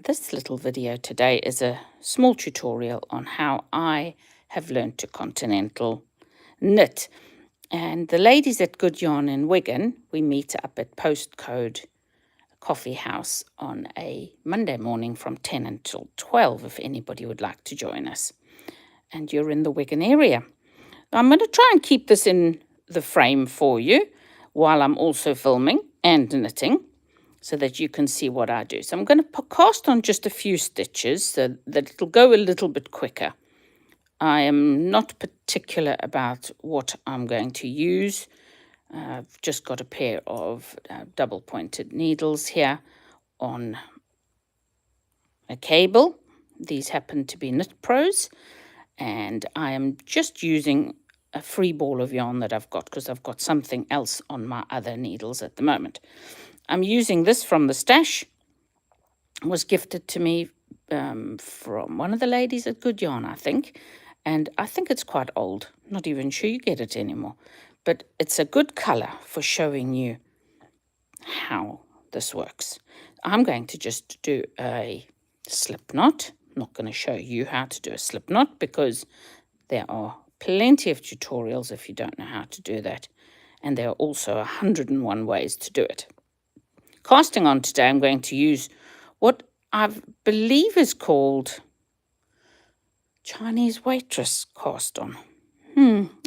This little video today is a small tutorial on how I have learned to Continental knit. And the ladies at Good Yarn in Wigan, we meet up at Postcode Coffee House on a Monday morning from 10 until 12 if anybody would like to join us. And you're in the Wigan area. I'm going to try and keep this in the frame for you while I'm also filming and knitting, so that you can see what I do. So I'm going to cast on just a few stitches so that it'll go a little bit quicker. I am not particular about what I'm going to use. I've just got a pair of double pointed needles here on a cable. These happen to be Knit Pros, and I am just using a free ball of yarn that I've got because I've got something else on my other needles at the moment. I'm using this from the stash. It was gifted to me from one of the ladies at Good Yarn, I think. And I think it's quite old. Not even sure you get it anymore. But it's a good colour for showing you how this works. I'm going to just do a slip knot. I'm not going to show you how to do a slip knot because there are plenty of tutorials if you don't know how to do that. And there are also 101 ways to do it. Casting on today, I'm going to use what I believe is called Chinese waitress cast on.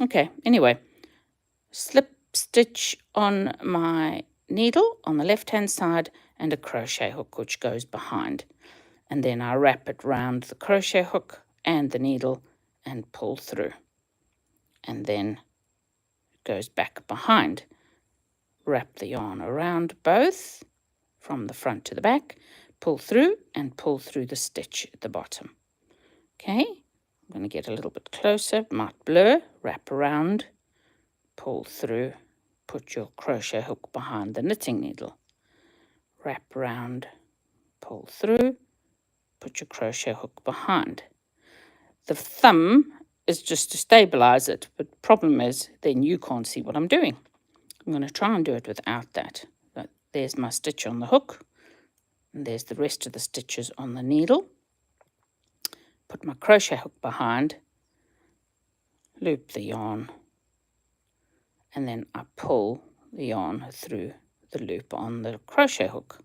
Okay, anyway, slip stitch on my needle on the left-hand side and a crochet hook which goes behind. And then I wrap it round the crochet hook and the needle and pull through. And then it goes back behind. Wrap the yarn around both from the front to the back, pull through and pull through the stitch at the bottom. Okay, I'm going to get a little bit closer, might blur, wrap around, pull through, put your crochet hook behind the knitting needle, wrap around, pull through, put your crochet hook behind. The thumb is just to stabilize it, but the problem is then you can't see what I'm doing. I'm going to try and do it without that. But there's my stitch on the hook, and there's the rest of the stitches on the needle. Put my crochet hook behind, loop the yarn, and then I pull the yarn through the loop on the crochet hook.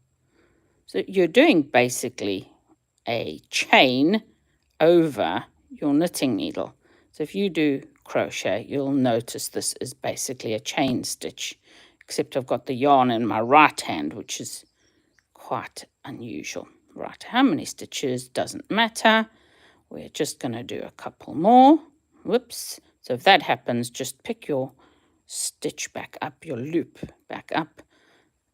So you're doing basically a chain over your knitting needle. So if you do crochet, you'll notice this is basically a chain stitch, except I've got the yarn in my right hand, which is quite unusual. Right, how many stitches doesn't matter. We're just going to do a couple more. Whoops. So if that happens, just pick your stitch back up, your loop back up,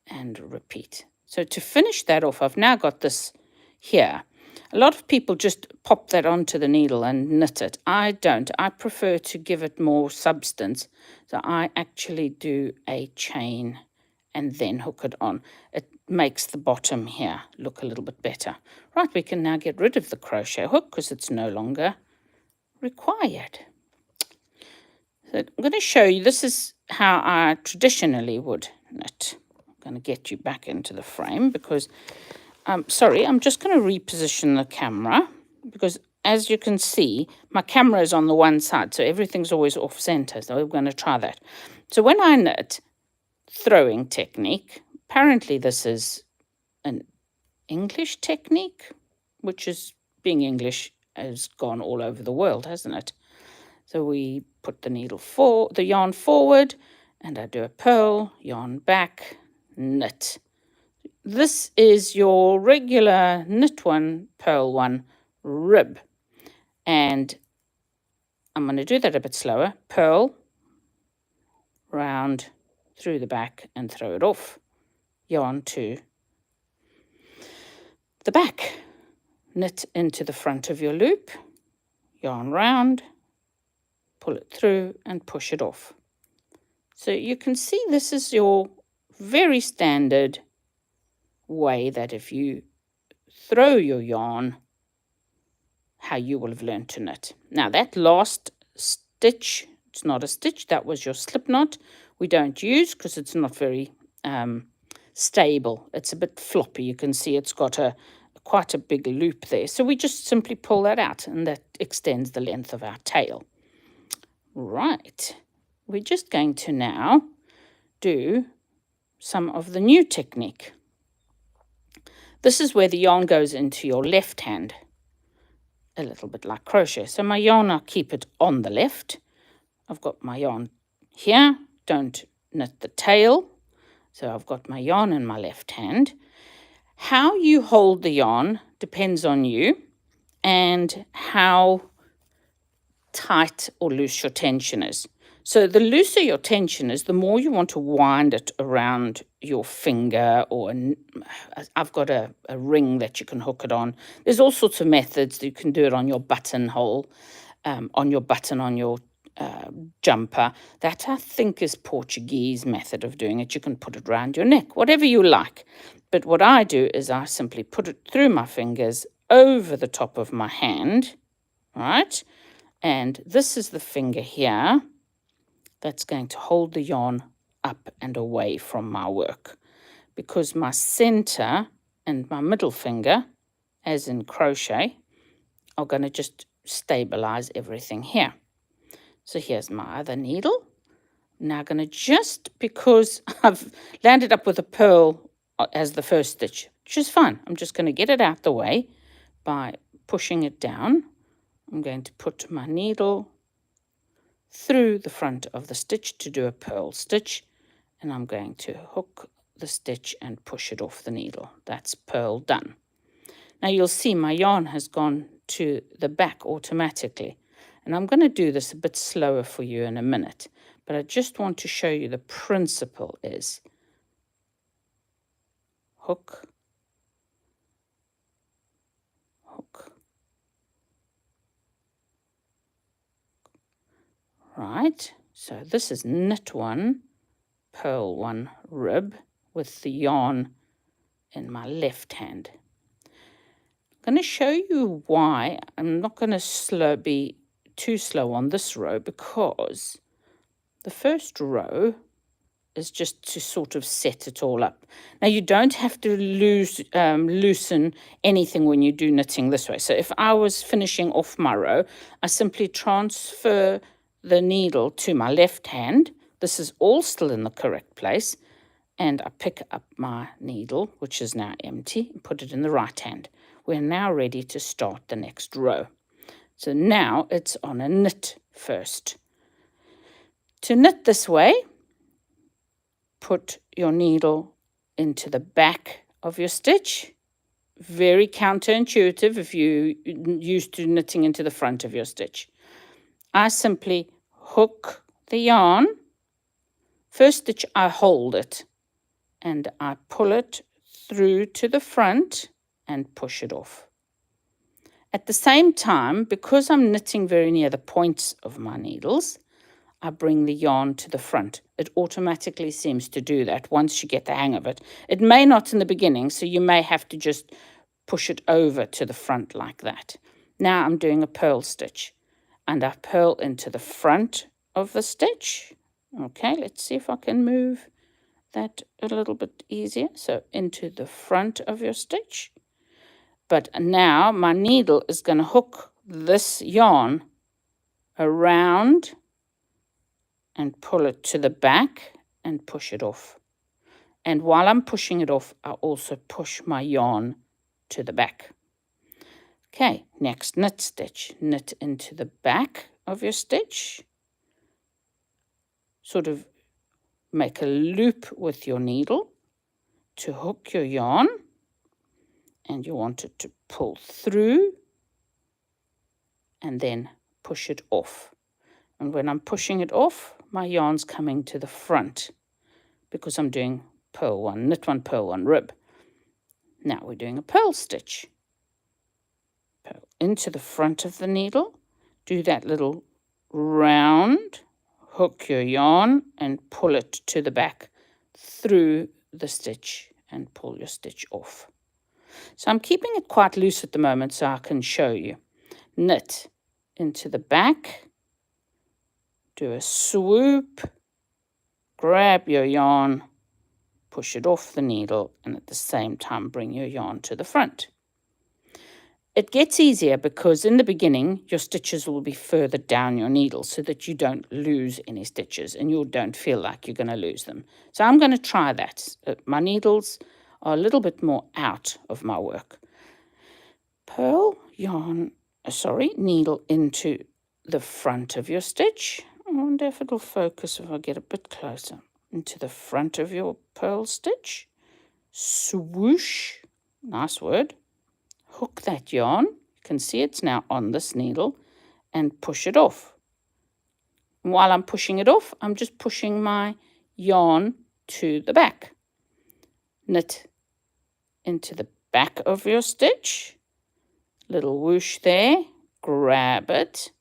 and repeat. So to finish that off, I've now got this here. A lot of people just pop that onto the needle and knit it. I don't. I prefer to give it more substance. So I actually do a chain and then hook it on. It makes the bottom here look a little bit better. Right, we can now get rid of the crochet hook because it's no longer required. So I'm going to show you, this is how I traditionally would knit. I'm going to get you back into the frame because sorry, I'm just going to reposition the camera because as you can see, my camera is on the one side, so everything's always off center. So we're going to try that. So when I knit throwing technique, apparently this is an English technique, which is being English has gone all over the world, hasn't it? So we put the needle the yarn forward, and I do a purl, yarn back, knit. This is your regular knit one, purl one, rib. And I'm going to do that a bit slower. Purl, round, through the back and throw it off. Yarn to the back. Knit into the front of your loop. Yarn round, pull it through and push it off. So you can see this is your very standard way that if you throw your yarn, how you will have learned to knit. Now that last stitch, it's not a stitch, that was your slip knot. We don't use because it's not very stable. It's a bit floppy. You can see it's got quite a big loop there. So we just simply pull that out, and that extends the length of our tail. Right. We're just going to now do some of the new technique. This is where the yarn goes into your left hand, a little bit like crochet. So my yarn, I keep it on the left. I've got my yarn here. Don't knit the tail. So I've got my yarn in my left hand. How you hold the yarn depends on you and how tight or loose your tension is. So the looser your tension is, the more you want to wind it around your finger, or I've got a ring that you can hook it on. There's all sorts of methods. You can do it on your buttonhole, on your button, on your jumper. That, I think, is Portuguese method of doing it. You can put it around your neck, whatever you like. But what I do is I simply put it through my fingers over the top of my hand, right? And this is the finger here that's going to hold the yarn up and away from my work, because my center and my middle finger, as in crochet, are going to just stabilize everything here. So here's my other needle. Now I'm going to, just because I've landed up with a pearl as the first stitch, which is fine, I'm just going to get it out the way by pushing it down. I'm going to put my needle through the front of the stitch to do a purl stitch, and I'm going to hook the stitch and push it off the needle. That's purl done. Now you'll see my yarn has gone to the back automatically, and I'm going to do this a bit slower for you in a minute, but I just want to show you the principle is hook, hook. Right, so this is knit one, purl one rib with the yarn in my left hand. I'm going to show you why I'm not going to be too slow on this row, because the first row is just to sort of set it all up. Now you don't have to loosen anything when you do knitting this way. So if I was finishing off my row, I simply transfer the needle to my left hand. This is all still in the correct place, and I pick up my needle, which is now empty, and put it in the right hand. We're now ready to start the next row. So now it's on a knit first. To knit this way, put your needle into the back of your stitch. Very counterintuitive if you're used to knitting into the front of your stitch. I simply hook the yarn. First stitch, I hold it, and I pull it through to the front and push it off. At the same time, because I'm knitting very near the points of my needles, I bring the yarn to the front. It automatically seems to do that once you get the hang of it. It may not in the beginning, so you may have to just push it over to the front like that. Now I'm doing a purl stitch, and I purl into the front of the stitch. Okay, let's see if I can move that a little bit easier. So into the front of your stitch. But now my needle is going to hook this yarn around and pull it to the back and push it off. And while I'm pushing it off, I also push my yarn to the back. Okay, next knit stitch. Knit into the back of your stitch. Sort of make a loop with your needle to hook your yarn, and you want it to pull through and then push it off. And when I'm pushing it off, my yarn's coming to the front because I'm doing purl one, knit one, purl one rib. Now we're doing a purl stitch. Purl into the front of the needle, do that little round, hook your yarn and pull it to the back through the stitch and pull your stitch off. So I'm keeping it quite loose at the moment so I can show you. Knit into the back, do a swoop, grab your yarn, push it off the needle, and at the same time bring your yarn to the front. it gets easier because in the beginning, your stitches will be further down your needle so that you don't lose any stitches and you don't feel like you're going to lose them. So I'm going to try that. My needles are a little bit more out of my work. Pearl, yarn, needle into the front of your stitch. I wonder if it'll focus if I get a bit closer. Into the front of your purl stitch. Swoosh, nice word. Hook that yarn, you can see it's now on this needle, and push it off. While I'm pushing it off, I'm just pushing my yarn to the back. Knit into the back of your stitch, little whoosh there, grab it,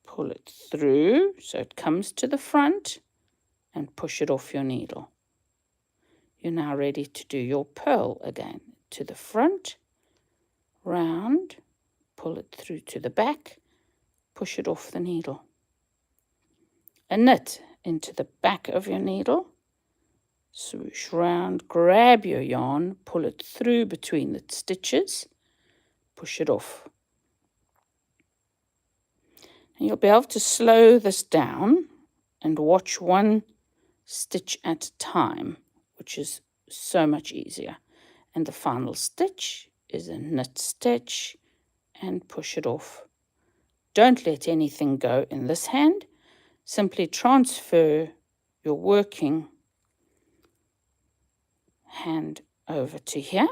pull it through so it comes to the front, and push it off your needle. You're now ready to do your purl again. To the front, round, pull it through to the back, push it off the needle. And knit into the back of your needle, swoosh round, grab your yarn, pull it through between the stitches, push it off. And you'll be able to slow this down and watch one stitch at a time, which is so much easier. And the final stitch is a knit stitch and push it off. Don't let anything go in this hand. Simply transfer your working hand over to here,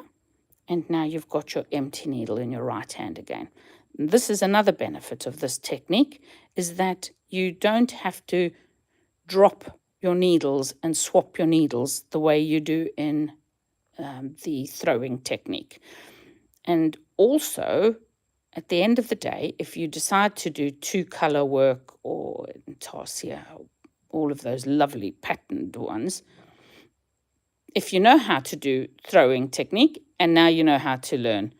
and now you've got your empty needle in your right hand again. This is another benefit of this technique, is that you don't have to drop your needles and swap your needles the way you do in the throwing technique. And also, at the end of the day, if you decide to do two-color work or intarsia, all of those lovely patterned ones, if you know how to do throwing technique and now you know how to learn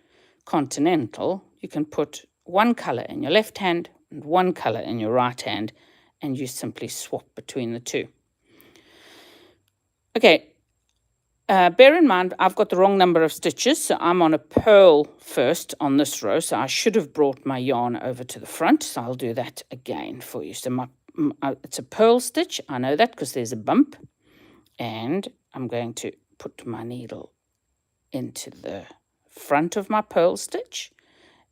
Continental, you can put one color in your left hand and one color in your right hand, and you simply swap between the two. Okay, bear in mind, I've got the wrong number of stitches, so I'm on a purl first on this row, so I should have brought my yarn over to the front, so I'll do that again for you. So it's a purl stitch, I know that because there's a bump, and I'm going to put my needle into the front of my purl stitch,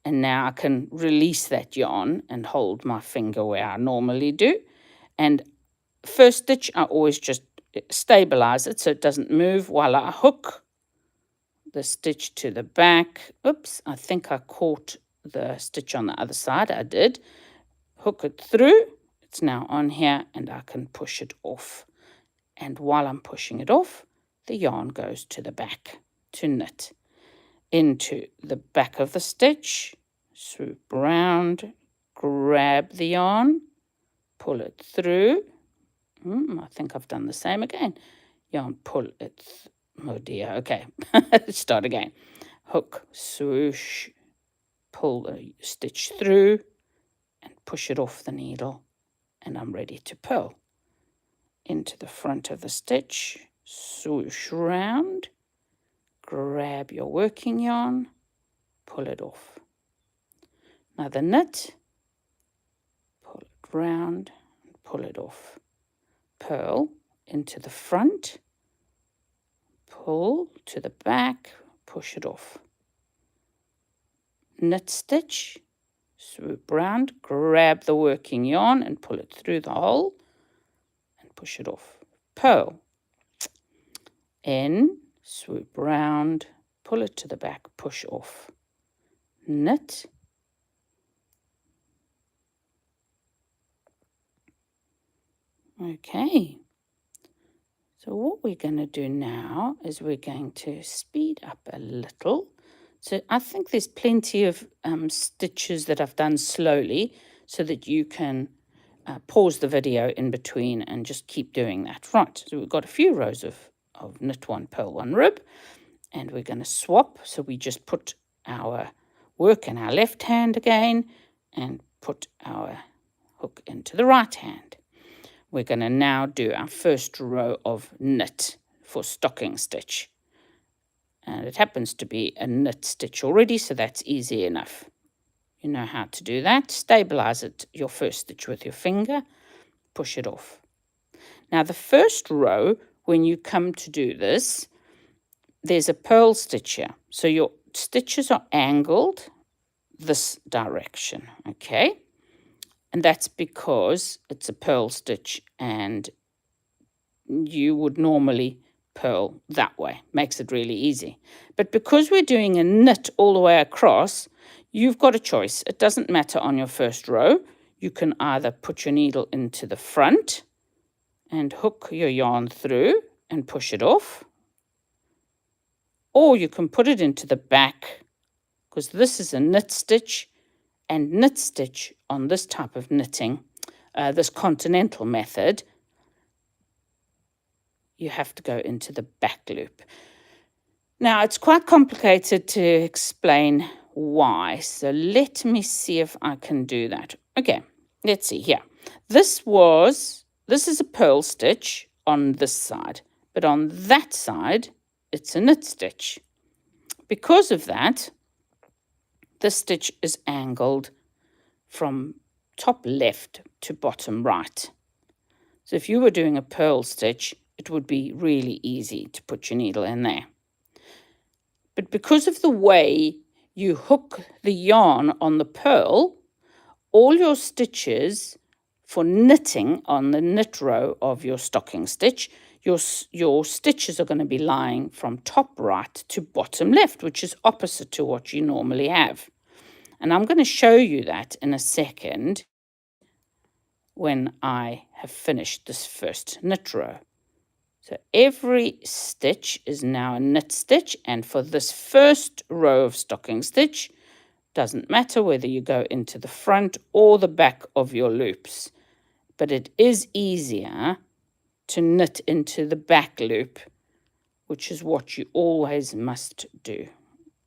and now I can release that yarn and hold my finger where I normally do. And first stitch, I always just stabilize it so it doesn't move while I hook the stitch to the back. Oops, I think I caught the stitch on the other side. I did. Hook it through. It's now on here, and I can push it off. And while I'm pushing it off, the yarn goes to the back to knit. Into the back of the stitch, swoop round, grab the yarn, pull it through. I think I've done the same again. Yarn, pull it. Oh dear, okay. Start again. Hook, swoosh, pull the stitch through and push it off the needle, and I'm ready to purl. Into the front of the stitch, swoosh round, grab your working yarn, pull it off. Another knit, pull it round, and pull it off. Purl into the front, pull to the back, push it off. Knit stitch, swoop round, grab the working yarn and pull it through the hole and push it off. Purl in, swoop round, pull it to the back, push off. Knit, okay. So what we're going to do now is we're going to speed up a little. So I think there's plenty of stitches that I've done slowly so that you can pause the video in between and just keep doing that. Right, so we've got a few rows of knit one, purl one, rib, and we're going to swap. So we just put our work in our left hand again and put our hook into the right hand. We're going to now do our first row of knit for stocking stitch. And it happens to be a knit stitch already, so that's easy enough. You know how to do that. Stabilize it, your first stitch, with your finger. Push it off. Now the first row, when you come to do this, there's a purl stitch here. So your stitches are angled this direction, okay? And that's because it's a purl stitch and you would normally purl that way. Makes it really easy. But because we're doing a knit all the way across, you've got a choice. It doesn't matter on your first row. You can either put your needle into the front and hook your yarn through and push it off, or you can put it into the back, because this is a knit stitch, and knit stitch on this type of knitting, this continental method, you have to go into the back loop. Now, it's quite complicated to explain why, so let me see if I can do that. Okay, let's see here. This is a purl stitch on this side, but on that side, it's a knit stitch. Because of that, this stitch is angled from top left to bottom right. So if you were doing a purl stitch, it would be really easy to put your needle in there. But because of the way you hook the yarn on the purl, all your stitches for knitting on the knit row of your stocking stitch, your stitches are going to be lying from top right to bottom left, which is opposite to what you normally have. And I'm going to show you that in a second when I have finished this first knit row. So every stitch is now a knit stitch, and for this first row of stocking stitch, doesn't matter whether you go into the front or the back of your loops, but it is easier to knit into the back loop, which is what you always must do.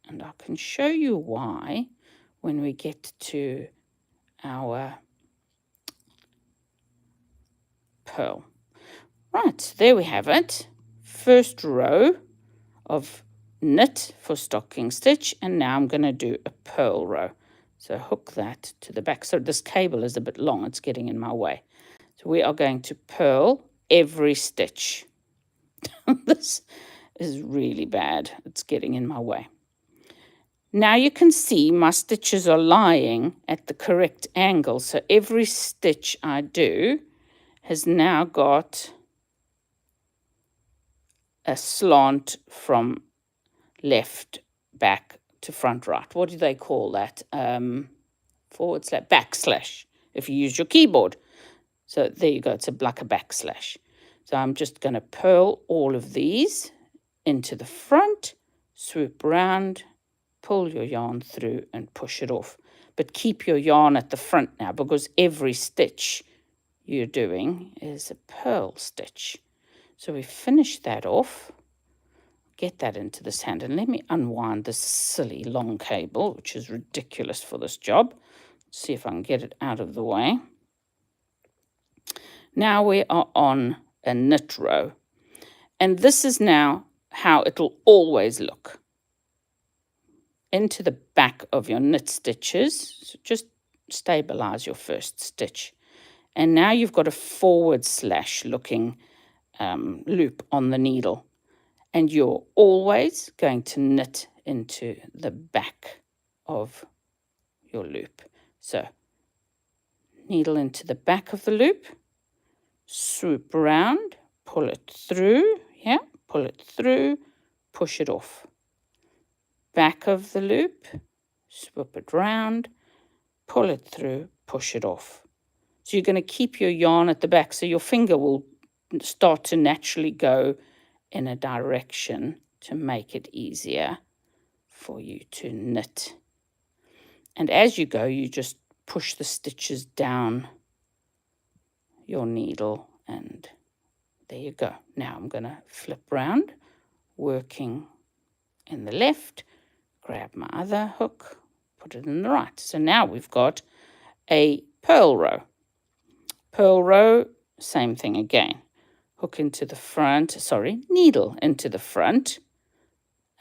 And I can show you why when we get to our purl. Right, there we have it. First row of knit for stocking stitch, and now I'm going to do a purl row. So hook that to the back. So this cable is a bit long, it's getting in my way. So we are going to purl every stitch. This is really bad, it's getting in my way. Now you can see my stitches are lying at the correct angle, so every stitch I do has now got a slant from left back to front right. What do they call that? Forward slash, backslash, if you use your keyboard. So there you go, it's like a backslash. So I'm just going to purl all of these into the front, swoop round, pull your yarn through and push it off. But keep your yarn at the front now, because every stitch you're doing is a purl stitch. So we finish that off, get that into this hand, and let me unwind this silly long cable, which is ridiculous for this job. See if I can get it out of the way. Now we are on a knit row, and this is now how it'll always look. Into the back of your knit stitches, so just stabilize your first stitch. And now you've got a forward slash looking loop on the needle, and you're always going to knit into the back of your loop. So needle into the back of the loop, swoop around, pull it through, pull it through, push it off. Back of the loop, swoop it round, pull it through, push it off. So you're going to keep your yarn at the back, so your finger will start to naturally go in a direction to make it easier for you to knit. And as you go, you just push the stitches down your needle, and there you go. Now I'm going to flip round, working in the left, grab my other hook, put it in the right. So now we've got a purl row. Purl row, same thing again. Hook into the front, needle into the front,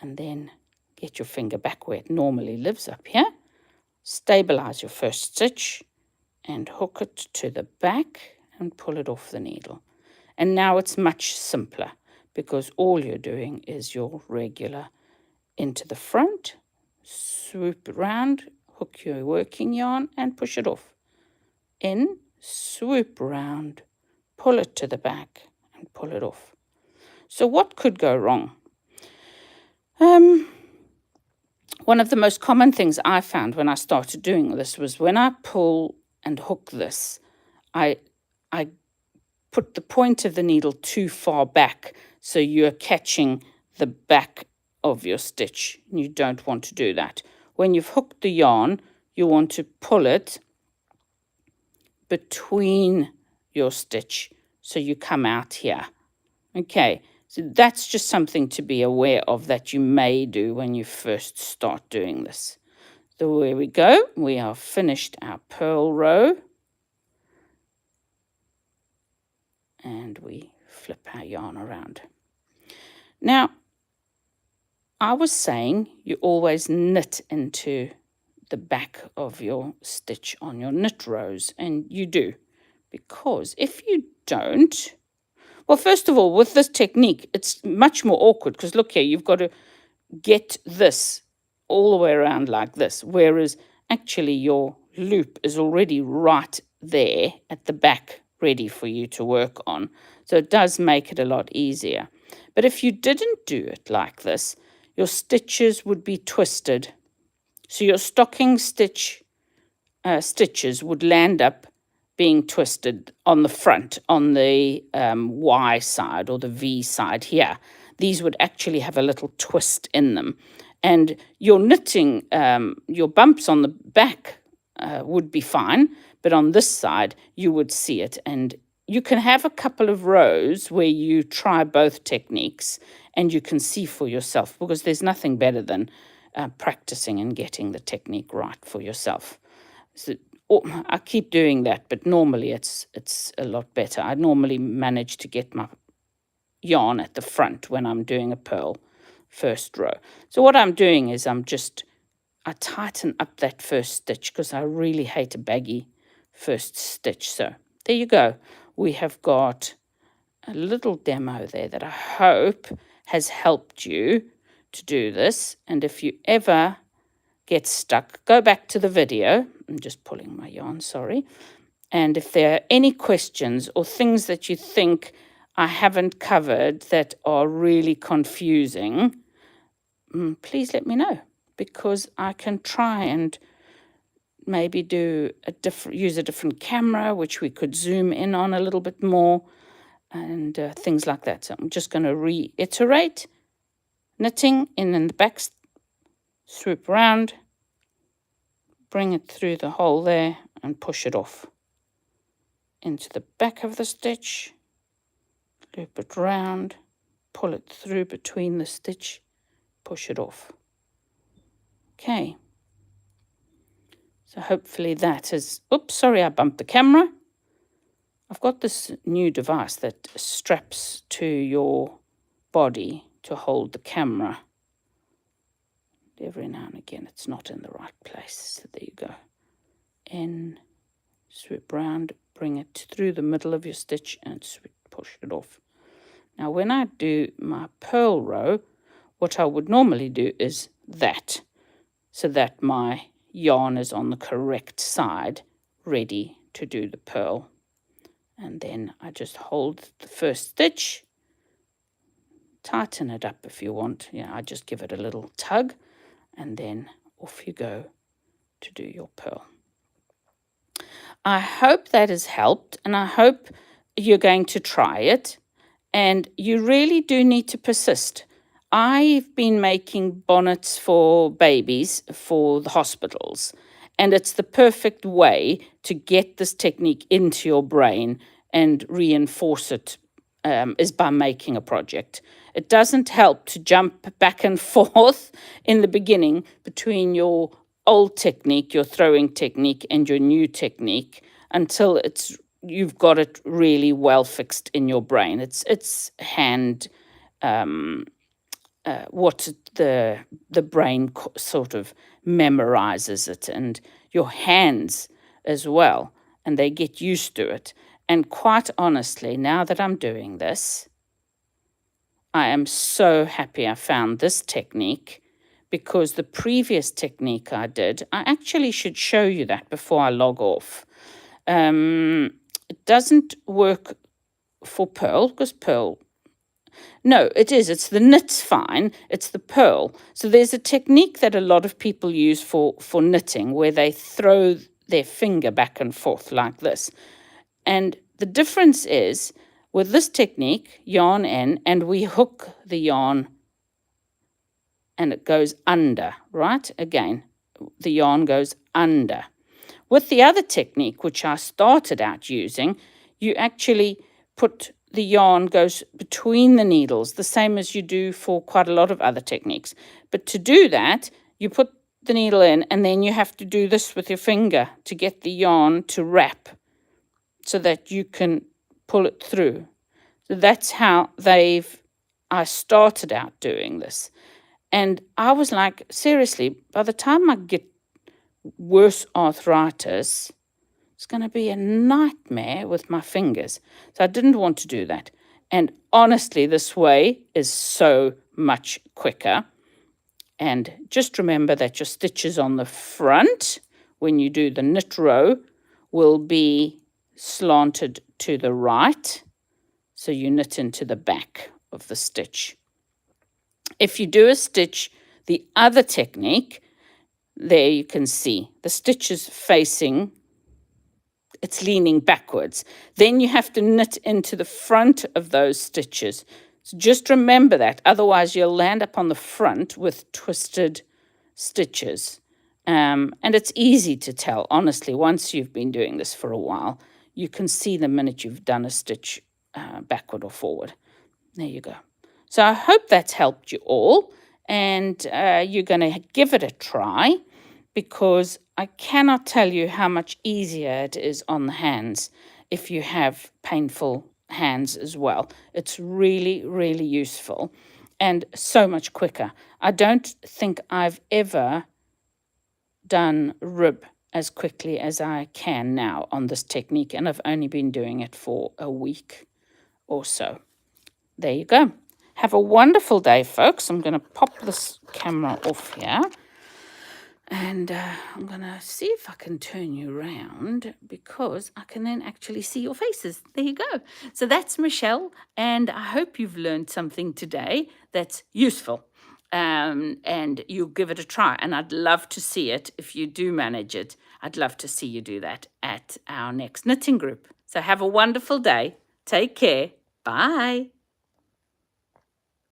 and then get your finger back where it normally lives up here. Stabilize your first stitch and hook it to the back and pull it off the needle. And now it's much simpler because all you're doing is your regular into the front, swoop around, hook your working yarn and push it off. In, swoop around, pull it to the back and pull it off. So what could go wrong? One of the most common things I found when I started doing this was when I pull and hook this, I put the point of the needle too far back, so you're catching the back of your stitch. You don't want to do that. When you've hooked the yarn, you want to pull it between your stitch so you come out here. Okay, so that's just something to be aware of that you may do when you first start doing this. So there we go. We have finished our purl row. And we flip our yarn around. Now, I was saying you always knit into the back of your stitch on your knit rows, and you do, because if you don't, well, first of all, with this technique, it's much more awkward because look here, you've got to get this all the way around like this, whereas actually your loop is already right there at the back ready for you to work on. So it does make it a lot easier. But if you didn't do it like this, your stitches would be twisted. So your stocking stitches would land up being twisted on the front, on the Y side or the V side here. These would actually have a little twist in them. And your knitting, your bumps on the back would be fine, but on this side you would see it. And you can have a couple of rows where you try both techniques and you can see for yourself, because there's nothing better than practicing and getting the technique right for yourself. So I keep doing that, but normally it's a lot better. I normally manage to get my yarn at the front when I'm doing a purl first row. So what I'm doing is I tighten up that first stitch because I really hate a baggy first stitch. So there you go. We have got a little demo there that I hope has helped you to do this. And if you ever get stuck, go back to the video. I'm just pulling my yarn, sorry. And if there are any questions or things that you think I haven't covered that are really confusing, please let me know, because I can try and maybe use a different camera, which we could zoom in on a little bit more, and things like that. So I'm just going to reiterate: knitting in the back, swoop around, bring it through the hole there and push it off into the back of the stitch, loop it round, pull it through between the stitch, push it off. Okay, so hopefully that is, oops, sorry, I bumped the camera. I've got this new device that straps to your body to hold the camera. Every now and again it's not in the right place. So there you go. In, swoop round, bring it through the middle of your stitch and push it off. Now when I do my purl row, what I would normally do is that, so that my yarn is on the correct side, ready to do the purl. And then I just hold the first stitch, tighten it up if you want. I just give it a little tug, and then off you go to do your purl. I hope that has helped, and I hope you're going to try it. And you really do need to persist. I've been making bonnets for babies for the hospitals, and it's the perfect way to get this technique into your brain and reinforce it, is by making a project. It doesn't help to jump back and forth in the beginning between your old technique, your throwing technique, and your new technique until you've got it really well fixed in your brain. It's hand what the brain sort of memorizes it, and your hands as well, and they get used to it. And quite honestly, now that I'm doing this, I am so happy I found this technique, because the previous technique I did, I actually should show you that before I log off. It doesn't work for purl, because purl, no, it is. It's the knit's fine. It's the purl. So there's a technique that a lot of people use for knitting, where they throw their finger back and forth like this. And the difference is, with this technique, yarn in, and we hook the yarn and it goes under, right? Again, the yarn goes under. With the other technique, which I started out using, you actually put the yarn goes between the needles, the same as you do for quite a lot of other techniques. But to do that, you put the needle in, and then you have to do this with your finger to get the yarn to wrap so that you can pull it through. So that's how I started out doing this. And I was like, seriously, by the time I get worse arthritis, it's going to be a nightmare with my fingers. So I didn't want to do that. And honestly, this way is so much quicker. And just remember that your stitches on the front, when you do the knit row, will be slanted to the right. So you knit into the back of the stitch. If you do a stitch, the other technique, there you can see the stitch is facing, it's leaning backwards. Then you have to knit into the front of those stitches. So just remember that, otherwise you'll land up on the front with twisted stitches. And it's easy to tell, honestly, once you've been doing this for a while. You can see the minute you've done a stitch backward or forward. There you go. So I hope that's helped you all, and you're going to give it a try, because I cannot tell you how much easier it is on the hands if you have painful hands as well. It's really, really useful and so much quicker. I don't think I've ever done rib as quickly as I can now on this technique, and I've only been doing it for a week or so. There you go. Have a wonderful day, folks. I'm going to pop this camera off here. And I'm going to see if I can turn you around, because I can then actually see your faces. There you go. So that's Michelle, and I hope you've learned something today that's useful. And you'll give it a try. And I'd love to see it if you do manage it. I'd love to see you do that at our next knitting group. So have a wonderful day. Take care. Bye.